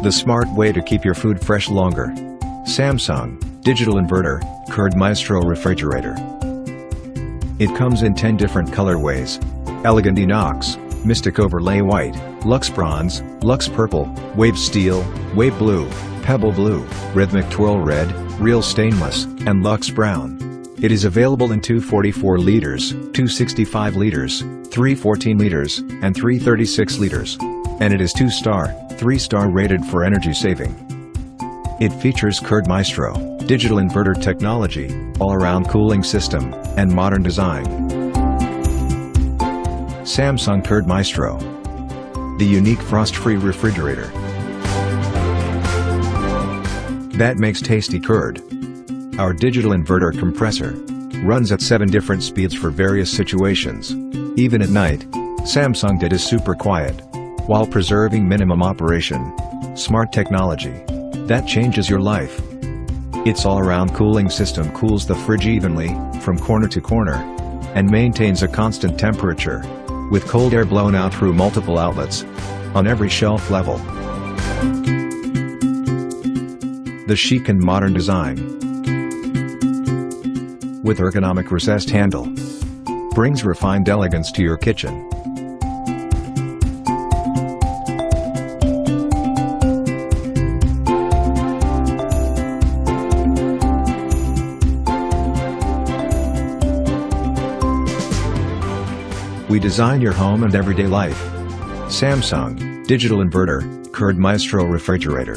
the smart way to keep your food fresh longer. Samsung Digital Inverter Curd Maestro Refrigerator. It comes in 10 different colorways: Elegant Inox, Mystic Overlay White, Luxe Bronze, Luxe Purple, Wave Steel, Wave Blue, Pebble Blue, Rhythmic Twirl Red, Real Stainless, and Luxe Brown. It is available in 244 liters, 265 liters, 314 liters, and 336 liters. And it is 2-star, 3-star rated for energy saving. It features Curd Maestro, digital inverter technology, all-around cooling system, and modern design. Samsung Curd Maestro, the unique frost-free refrigerator that makes tasty curd. Our digital inverter compressor runs at 7 different speeds for various situations. Even at night, Samsung DID is super quiet, while preserving minimum operation. Smart technology that changes your life. Its all-around cooling system cools the fridge evenly, from corner to corner, and maintains a constant temperature, with cold air blown out through multiple outlets, on every shelf level. The chic and modern design, with ergonomic recessed handle, brings refined elegance to your kitchen. We design your home and everyday life. Samsung Digital Inverter Curd Maestro Refrigerator.